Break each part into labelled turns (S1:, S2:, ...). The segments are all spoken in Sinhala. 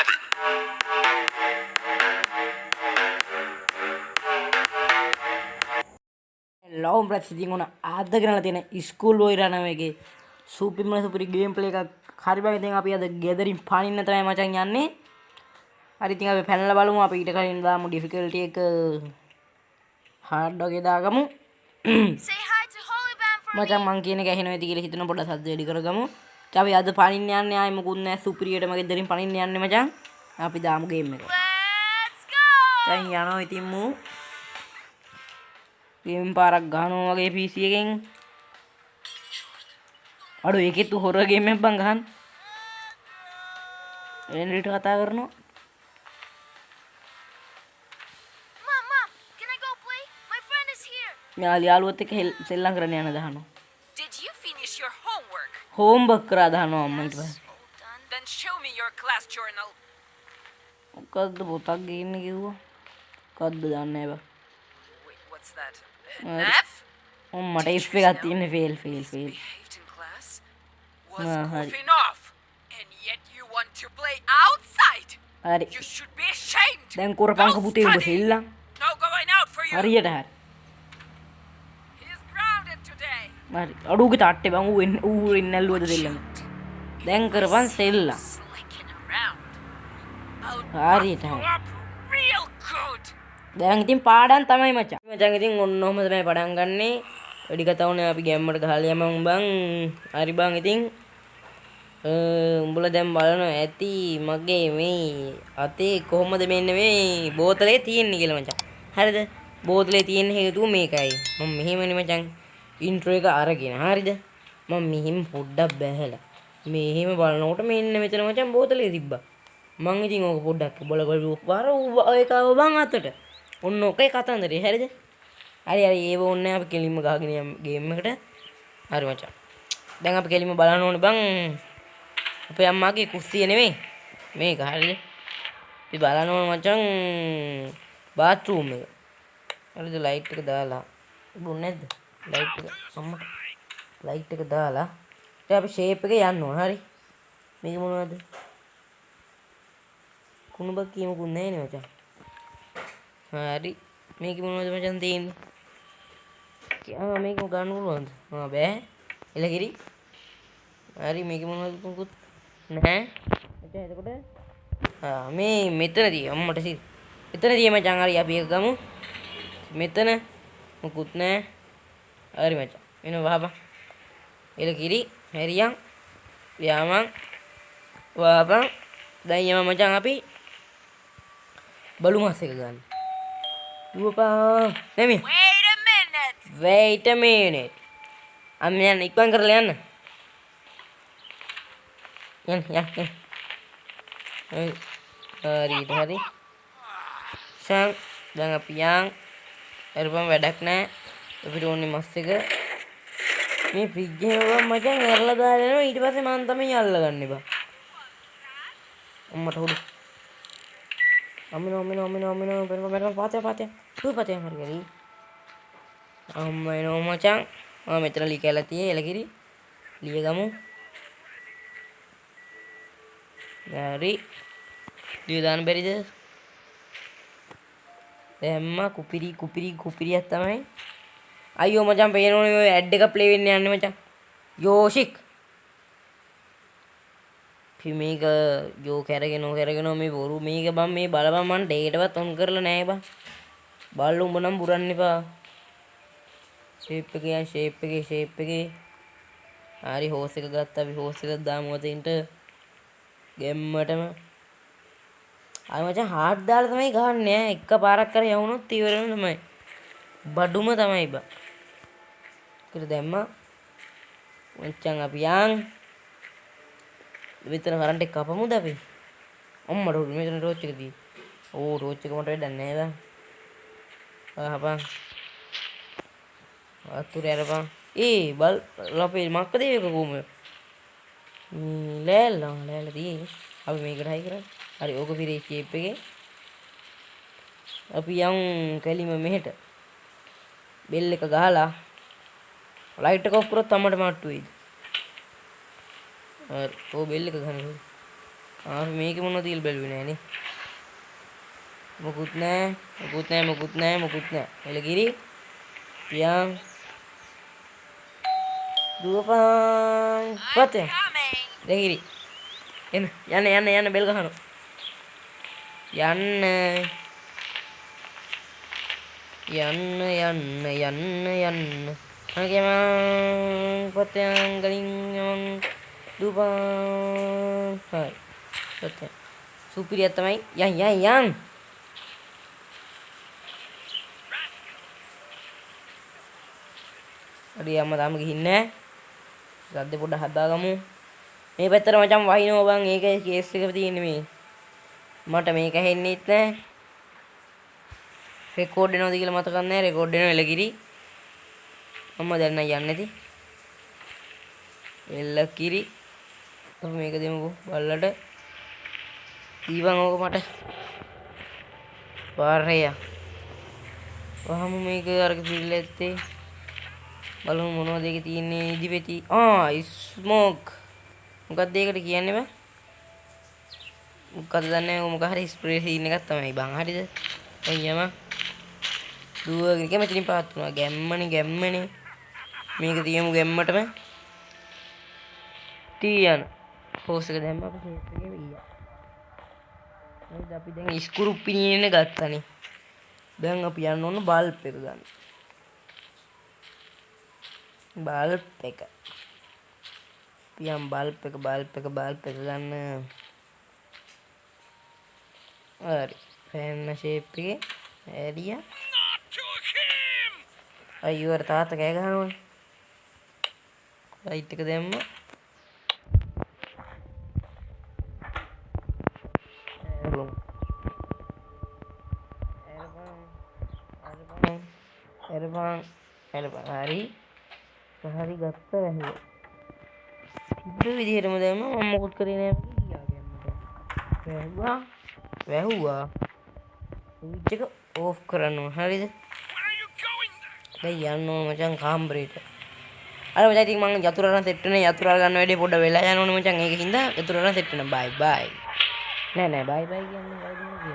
S1: lobby.
S2: ලව් ප්‍රතිදින් උන අද කරලා තියෙන ස්කූල් බෝයි රණවේගේ සුපිරිම සුපිරි ගේම් ප්ලේ එකක් හරි බං. ඉතින් අපි අද ගෙදරින් පනින්න තමයි මචං යන්නේ. හරි ඉතින් අපි පැනලා බලමු. අපි ඊට කලින් දාමු ඩිෆිකල්ටි එක හાર્ඩ් වගේ දාගමු. මචං මං කියන එක ඇහෙනව ඇති කියලා හිතන පොඩ්ඩක් සද්ද වැඩි කරගමු. අපි අද පනින්න යන්නේ ආයි මොකුත් නැහැ. සුපිරියට මගේ ගෙදරින් පනින්න යන්නේ මචං. අපි දාමු ගේම් එක. දැන් යනවා ඉතින් මූ ගේම් පාරක් ගහනවා වගේ PC එකෙන්. අඩෝ ඒකෙත් හොරර් ගේම් එකක් බං ගහන්න. එන්රිට කතා කරනවා.
S3: Mom, can I go play? My friend is here.
S2: මෙයාලා යාළුවොත් එක්ක සෙල්ලම් කරන්න යන දහනවා.
S3: Did you finish your homework?
S2: Homework කරා දහනවා අම්මා ඊට පස්සේ.
S3: All done. Then show me your class journal.
S2: මොකද්ද පොතක් ගේන්න කිව්වා. මොකද්ද දන්නේ නැහැ බං.
S3: Wait, what's that? An
S2: Uh,
S3: F?
S2: මට F එකක් තියෙන්නේ fail.
S3: Behaved in class? Was
S2: hari.
S3: goofing off. And yet you want to play outside?
S2: හරි.
S3: You should be ashamed.
S2: දැන් කරපංක පුතේ උඹ සෙල්ලම්.
S3: No going out for you.
S2: හරියට හරි.
S3: He's grounded today.
S2: හරි. අඩුවගේ තාට්ටේ බං ඌ ඉන්නල්ලුවද දෙල්ලම. දැන් කරපන් සෙල්ලම්.
S3: Slicking around. I'll
S2: හරියට
S3: buff
S2: හරි.
S3: you up real good.
S2: දැන් ඉතින් පාඩම් තමයි මචං. මචං ඉතින් ඔන්න ඔහම තමයි පටන් ගන්නෙ. වැඩි කතා වුණේ අපි ගැම්මට ගහලා යමු බං. හරි බං ඉතින් උඹලා දැන් බලනවා ඇති මගේ මේ අතේ කොහොමද මෙන්න මේ බෝතලේ තියෙන්නේ කියලා මචං. හරිද? බෝතලේ තියෙන හේතුව මේකයි. මම මෙහෙමනේ මචං ඉන්ට්‍රෝ එක අරගෙන. හරිද? මම මෙහෙම පොඩ්ඩක් බැහැලා මෙහෙම බලනකොට මෙන්න මෙතන මචං බෝතලේ තිබ්බා. මං ඉතින් ඕක පොඩ්ඩක් බලගලුවා ඒකව බං අතට. ඔන්න ඔකේ කතන්දරේ. හරිද? හරි ඒව ඕනේ අපි කෙලින්ම ගහගෙන යමු ගේම් එකට. හරි මචං. දැන් අපි කෙලින්ම බලන්න ඕනේ බං. අපේ අම්මාගේ කුස්සිය නෙමෙයි මේක. හරිද? අපි බලන්න ඕනේ මචං බාත්රූම් එක. හරිද? ලයිට් එක දාලා බුන්නේ නැද්ද? ලයිට් එක අම්මා ලයිට් එක දාලා ඉතින් අපි ෂේප් එකේ යන්න ඕන. හරි? මේක මොනවද? කුණුබක් කීමකුත් නැහැ නේ මචං. හරි මේක මොනවද මචං තියෙන්නේ? මේක ගන්න පුළුවන්ද? බෑ. එලගිරි. හරි මේක මොනවද මොකුත් නැහැ. මචං එතකොට මේ මෙතනදී අම්මට සි. එතනදී මචං හරි අපි එක ගමු. මෙතන මොකුත් නැහැ. හරි මචං. එන වහපන්. එලගිරි. හැරියන්. යාමන්. වහපන්. දැන් යම මචං අපි බලු මාස් එක ගන්න. දුවපා. නෙමෙයි. Wait a minute. අම්ම යන්න ඉක්මන් කරලා යන්න. යන්න. හරි. දැන් අපි යන්. එරපම් වැඩක් නැහැ. අපිට ඕනේ මස් එක. මේ ෆ්‍රිජ් එක මචං ඇරලා දාලා යනවා. ඊට පස්සේ මම තමයි අල්ලගන්නේ බා. අම්මට හොඩු. අම්මිනෝ පෙරම පාතේ. හරි. අම්මා එනවා මචං. මෙතන ලී කැලා තියෙයි එලකිරි. ලිය ගමු. හරි. ලිය දාන්න බැරිද? දැම්මා කුපිරියක් තමයි. අයියෝ මචං පේනෝනේ ඔය ඇඩ් එක ප්ලේ වෙන්න යන්නේ මචං. යෝෂික්. මේක යෝ කැරගෙන මේ බොරු මේක බම් මේ බලපන් මන් ඩේටවත් ඔන් කරලා නැහැ බං. බලලා උඹ නම් බුරන්න එපා. ෂේප් එකේ හරි හෝස් එක ගත්තා. අපි හෝස් එක දාමු අතින්ට ගෙම්මටම. අය මචං හાર્ඩ් දාලා තමයි ගහන්නේ. එක පාරක් කර යවුනොත් ඉවරම තමයි. බඩුම තමයි බා. කියලා දැම්මා. මචං අපි යන්. මෙතන කරන්ට් එක කපමුද අපි? අම්මට උඩ මෙතන ටෝච් එක දී. ඕ ටෝච් එක මට වැඩක් නැහැ බං. ආපන්. අතුරු යරපන්. බල් ලපේ මක්කද ඒක කොහොම? ලෑල්ල තියෙන්නේ. අපි මේකට හයි කරා. හරි ඕක පිරේ ෂේප් එකේ. අපි යන් කැලිම මෙහෙට. බෙල් එක ගහලා ලයිට් එක ඔෆ් කරොත් අම්මට මට්ටු වෙයිද? හරි. ඕ බෙල් එක ගහන්න. මේකේ මොනවද කියලා බැලුවේ නෑනේ. මොකුත් නෑ. එලගිරි. පියන්. දුවපන්. පතේ. එලගිරි. යන්න බෙල් ගහනවා. යන්න. අනකම පතයන් ගලින් යමන් දුවපන්. හරි. පතේ. සුපිරියක් තමයි. යන්. හරි අම්මා තාම ගිහින් නෑ. සද්දේ පොඩ්ඩක් හදාගමු. මේ පැත්තට මචං වහිනවා බං. ඒකයි කේස් එක තියෙන්නේ මේ. මට මේක ඇහෙන්නෙත් නෑ. රෙකෝඩ් වෙනවද කියලා මතක නැහැ. රෙකෝඩ් වෙනවා එලකිරි. අම්මා දැන් නම් යන්නේ නැති. එලකිරි. අපි මේක දෙමුකෝ බල්ලට. ඊවන් ඕක මට. පාරේ. වහමු මේක අරක පිළිලෙත්තේ. බලමු මොනවද ඒකේ තියෙන්නේ ඉදිපෙති. ස්මෝක්. මොකක්ද ඒකට කියන්නේ බං? මොකක්ද දන්නේ මොකක් හරි ස්ප්‍රේ සීන් එකක් තමයි බං. හරිද? එయ్యම දුවගෙන ගියා මෙතනින් පාත් වුණා. ගැම්මනේ. මේක තියමු ගැම්මටම. තියන. හොස් එක දැම්ම අපි හේස් එකේ ගියා. නේද අපි දැන් ඉස්කුරු පිනින්න ගත්තනේ. දැන් අපි යන්න ඕන බල්බ් එක ගන්න. බල්බ් එක ගන්න. හරි. ෆෑන් ෂේප් එකේ ඇරියා. අයියෝ අර තාත්තා කෑ ගහනවනේ. ලයිට් එක දැම්ම. එරපන්. හරි. හරි ගත්ත වැහුවා. ඉතින් විදිහටම දැම්ම මම මොකුත් කරේ නෑ ගියා ගැම්මට. වැහුවා. ස්විච් එක ඕෆ් කරන්න ඕන. හරිද? දැන් යන්න ඕන මචං කාමරේට. අර මචං ඉතින් මම යතුරු අරන් සෙට් වෙන යතුරු අර ගන්න වැඩේ පොඩ්ඩ වෙලා යන්න ඕනේ මචං. ඒකින්ද යතුරු අරන් සෙට් වෙන. බයි. නෑ බයි කියන්නේ බයි.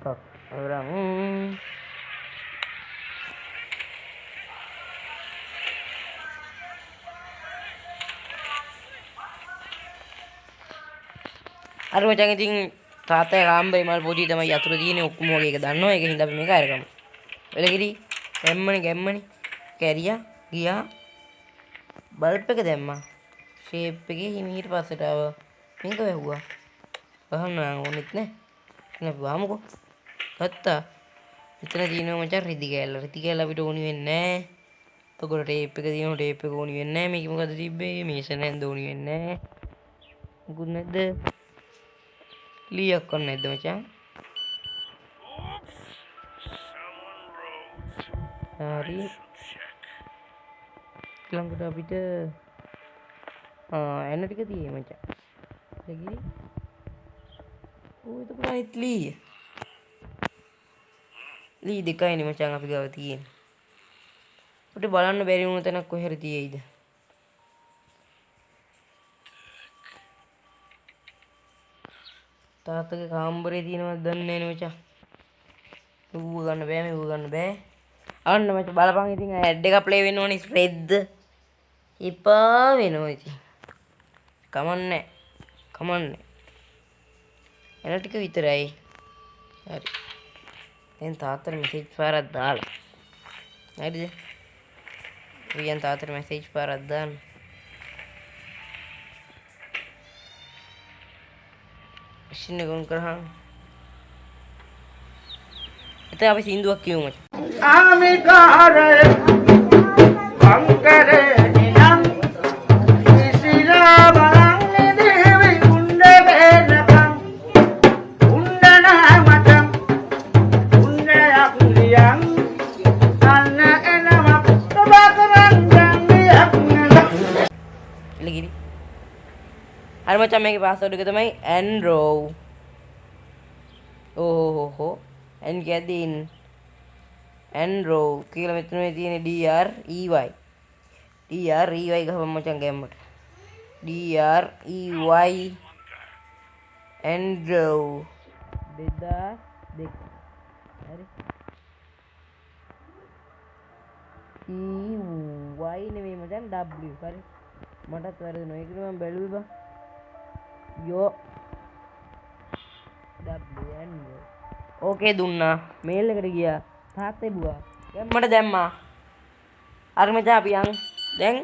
S2: Tak orang අර මචං ඉතින් තාත්තා රාම්බයි මල් පොඩි තමයි යතුරු තියෙන්නේ ඔක්කොම වගේ එක දන්නවා. ඒක හින්දා අපි මේක අරගමු. එලකිරි ගැම්මනේ කැරියා ගියා. බල්බ් එක දැම්මා. ෂේප් එකේ හිමීට පස්සට ආවා. මේක වැහුවා. වහන්න ඕනෙත් නෑ. එහෙනම් අපි වහමුකෝ. ගත්තා. මෙතන තියෙනවා මචං රිදි කෑල්ල. රිදි කෑල්ල අපිට ඕනි වෙන්නේ නෑ. ඔකට ටේප් එක තියෙනවා. ටේප් එක ඕනි වෙන්නේ නෑ. මේක මොකද තිබ්බේ? මේෂන් හැන්ද ඕනි වෙන්නේ නෑ. මොකුත් නැද්ද? ලීයක් කොන්න නැද්ද මචං? හරි. ළඟට අපිට එන ටික තියෙයි මචං. ලගිරි. ඒක ප්‍රයිට් ලී දෙකයිනේ මචං අපි ගාව තියෙන්නේ. අපිට බලන්න බැරි වුණ තැනක් කොහේ හරි තියෙයිද? තාත්තගේ කාමරේ තියෙනවද දන්නේ නැහැ මචං. ඌව ගන්න බෑ. අන්න මචං බලපන් ඉතින් ඇඩ් එක ප්ලේ වෙන්න ඕනේ ස්ප්‍රෙඩ්. ඉපා වෙනවා ඉතින්. කමන්නේ. එන ටික විතරයි. හරි. දැන් තාත්තට මෙසේජ් පාරක් දාලා. හරිද? රියන් තාත්තට මෙසේජ් පාරක් දාන්න. මැෂින් එක ඔන් කරහන්. එතන අපි සින්දුවක් කියමු මචං.
S1: ආමිකාරය අංකරේ නිනම් ඉසිලා බලන්නේ දේවි උණ්ඩ වේනකම් උණ්ඩ නාමතම් උණ්ඩ යක්ලියන් අන්න එනම තබකරන් ගන්නියක්
S2: එලගිරි. හරි මචං මේකේ පාස්වර්ඩ් එක තමයි ඇන්රෝ. ඕහෝ ඇන් කියද්දී ඇන්ඩ්‍රෝ කියලා මෙතන මේ තියෙන DREY ගහපන් මචං ගැම්මට DREY ඇන්ඩ්‍රෝ 2002 හරි EY නෙමෙයි මචං W හරි මටත් වැරදුනා ඒක මම බැලුවේ බා යෝ W ඇන්ඩ්‍රෝ ඕකේ දුන්නා මේල් එකට ගියා තාත්තේ බුවා ගැම්මට දැම්මා අර මචං අපි යන් දැන්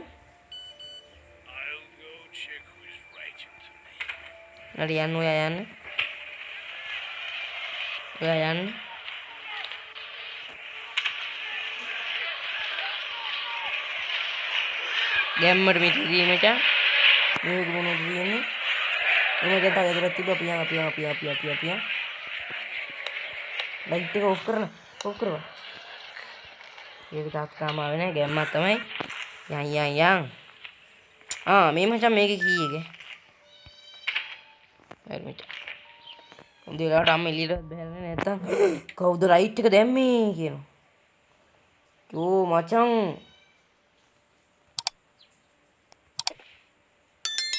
S2: හරි යන්න ඔයා යන්න ගැම්මට මිට දී මචං මේක මොනවද කියන්නේ එමෙතන තව ඉදරත් තිබ්බ අපි ලයිට් එක ඔෆ් කරලා ඒක තාත්තාම ආවේ නැහැ ගැම්මක් තමයි යන් මේ මචං මේකේ කී එක හරි මචං උදේලාට අම්ම එළියට බහැරලා නැත්තම් කවුද ලයිට් එක දැම්මේ කියනවා යෝ මචං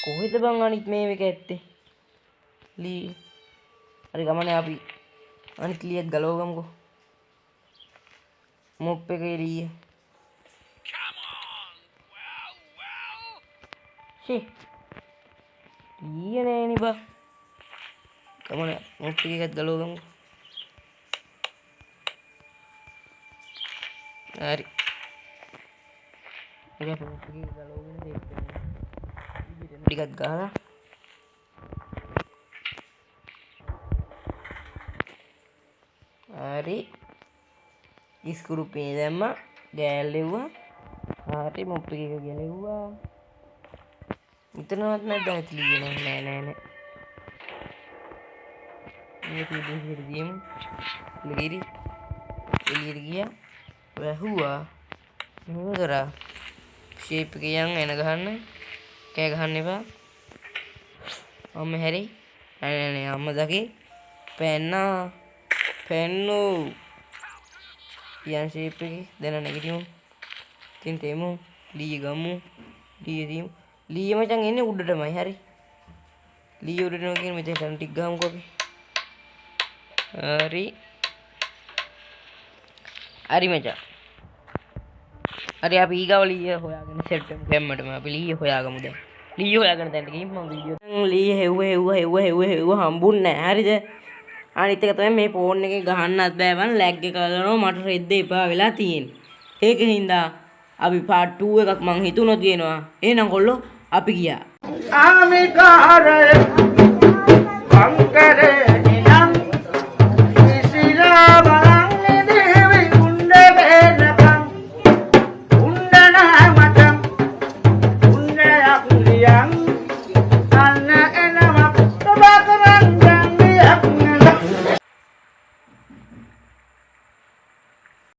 S2: කොහෙද බං අනිත් මේක ඇත්තේ ලී හරි ගමනේ අපි අනිත් ලියත් ගලවගමුකෝ මොප් එකේ ලී ෂේ ඊය නෑනේ බා ගමනේ මොප් එකත් ගලවගමුකෝ හරි ඉතින් අපි මොප් එකේ ගලවගෙන දෙන්න ටිකක් ගහලා හරි ඉස්කුරු පේ දැම්මා ගෑල්ලෙව්වා හරි මොප් එක ගැලෙව්වා මෙතනවත් නැද්ද ඇතිලිය නෑ මේක දෙහිර ගියමු ලගිරි එළියට ගියා වැහුවා මෙහෙම කරා ෂේප් එක යන් එන ගහන්න කෑ ගහන්න එපා අම්ම හැරි නෑ අම්ම දකි පෙන්නු යන් ෂේප් එකේ දැන නැගිටිමු තින් තෙමු ලී ගමු ලී දීමු ලී මචං එන්නේ උඩටමයි හරි ලී උඩටම කියන මෙතන ටන් ටික ගහමුකෝ අපි හරි මචං හරි අපි ඊගාව ලී හොයාගෙන සෙට් වෙමු ගැම්මටම අපි ලී හොයාගමු දැන් ලී හොයාගෙන දැන් ගිහින් මම වීඩියෝ ලී හෙව්ව හම්බුන්නේ නැහැ හරිද අනිත් එක තමයි මේ ෆෝන් එකේ ගහන්නත් බෑ වන් ලැග් එක කරනවා මට රෙද්ද එපා වෙලා තියෙන්නේ ඒකින්ද අපි පාර්ට් 2 එකක් මං හිතුණොත් කියනවා එහෙනම් කොල්ලෝ අපි ගියා
S1: ආමිකාරය අංකරේ